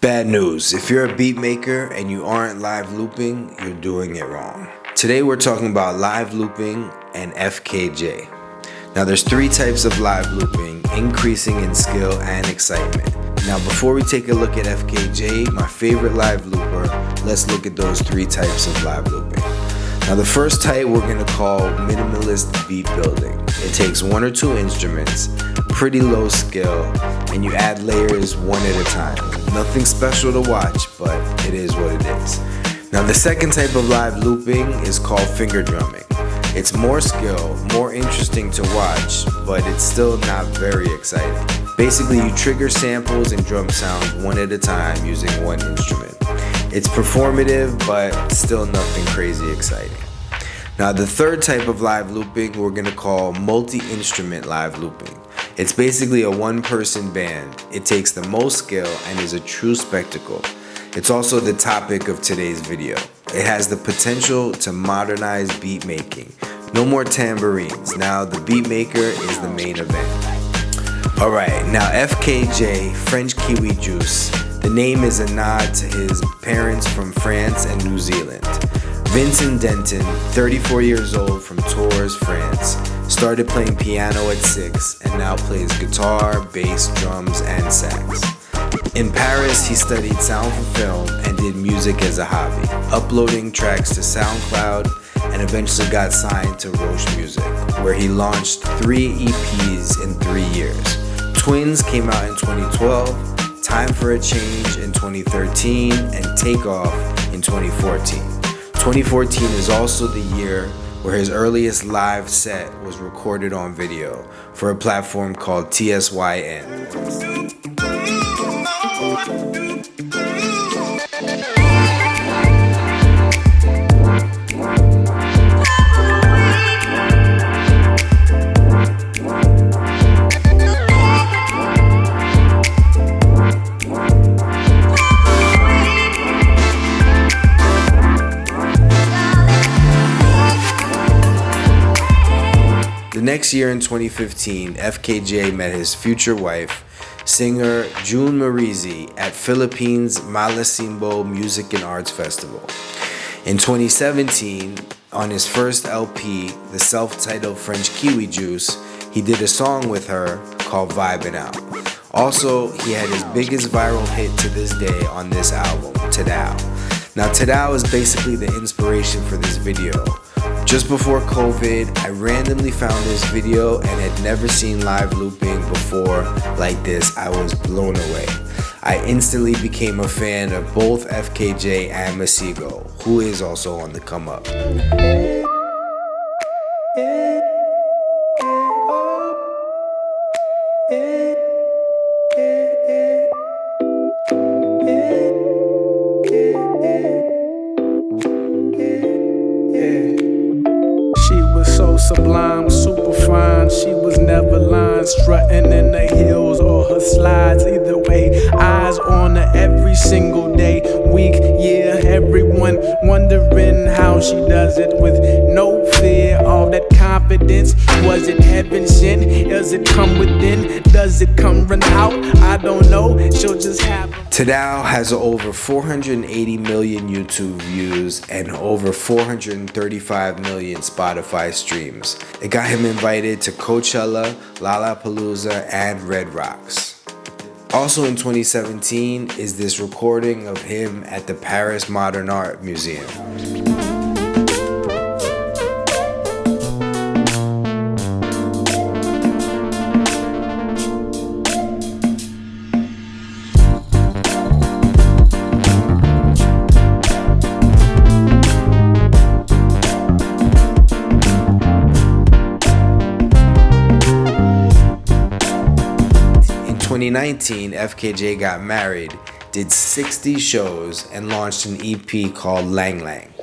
Bad news, if you're a beat maker and you aren't live looping, you're doing it wrong. Today we're talking about live looping and FKJ. Now there's three types of live looping, increasing in skill and excitement. Now before we take a look at FKJ, my favorite live looper, let's look at those three types of live looping. Now the first type we're going to call minimalist beat building. It takes one or two instruments, pretty low skill, and you add layers one at a time. Nothing special to watch, but it is what it is. Now the second type of live looping is called finger drumming. It's more skill, more interesting to watch, but it's still not very exciting. Basically, you trigger samples and drum sounds one at a time using one instrument. It's performative, but still nothing crazy exciting. Now the third type of live looping we're going to call multi-instrument live looping. It's basically a one-person band. It takes the most skill and is a true spectacle. It's also the topic of today's video. It has the potential to modernize beat making. No more tambourines. Now the beatmaker is the main event. Alright, now FKJ, French Kiwi Juice. The name is a nod to his parents from France and New Zealand. Vincent Denton, 34 years old from Tours, France, started playing piano at 6 and now plays guitar, bass, drums, and sax. In Paris, he studied sound for film and did music as a hobby, uploading tracks to SoundCloud and eventually got signed to Roche Music, where he launched 3 EPs in 3 years. Twins came out in 2012, Time for a Change in 2013, and Takeoff in 2014. 2014 is also the year where his earliest live set was recorded on video for a platform called TSYN. The next year in 2015, FKJ met his future wife, singer June Marizi, at Philippines Malasimbo Music and Arts Festival. In 2017, on his first LP, the self-titled French Kiwi Juice, he did a song with her called Vibin' Out. Also, he had his biggest viral hit to this day on this album, Tadao. Now Tadao is basically the inspiration for this video. Just before COVID, I randomly found this video and had never seen live looping before like this. I was blown away. I instantly became a fan of both FKJ and Masigo, who is also on the come up. Sublime, super fine. She was never lying, strutting in the heels or her slides. Either way, eyes on her every single day, week, year. Everyone wondering how she does it with no fear. All that confidence, was it heaven sent? Does it come within? Does it come run out? I don't know. She'll just have. Tadao has over 480 million YouTube views and over 435 million Spotify streams. It got him invited to Coachella, Lollapalooza, and Red Rocks. Also in 2017 is this recording of him at the Paris Modern Art Museum. In 2019, FKJ got married, did 60 shows, and launched an EP called Lang Lang.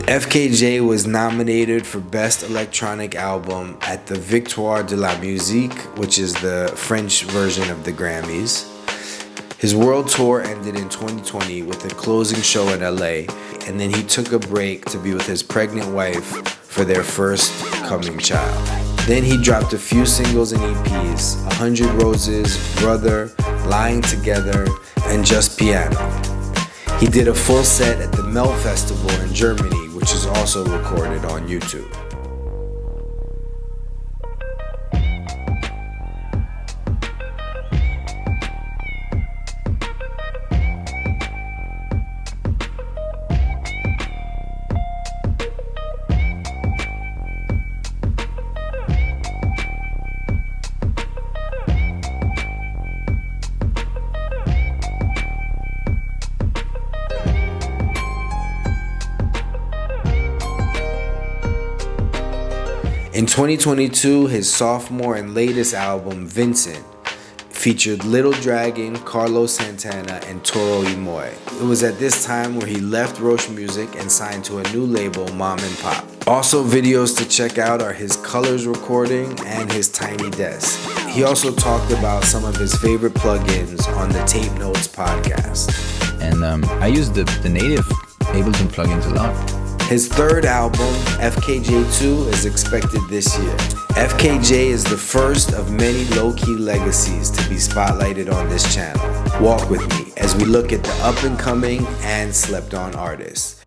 FKJ was nominated for Best Electronic Album at the Victoire de la Musique, which is the French version of the Grammys. His world tour ended in 2020 with a closing show in LA, and then he took a break to be with his pregnant wife for their first coming child. Then he dropped a few singles and EPs, 100 Roses, Brother, Lying Together, and Just Piano. He did a full set at the Melt Festival in Germany, which is also recorded on YouTube. In 2022, his sophomore and latest album, Vincent, featured Little Dragon, Carlos Santana, and Toro y Moi. It was at this time where he left Roche Music and signed to a new label, Mom and Pop. Also, videos to check out are his Colors recording and his Tiny Desk. He also talked about some of his favorite plugins on the Tape Notes podcast. And I use the native Ableton plugins a lot. His third album, FKJ2, is expected this year. FKJ is the first of many low-key legacies to be spotlighted on this channel. Walk with me as we look at the up-and-coming and slept-on artists.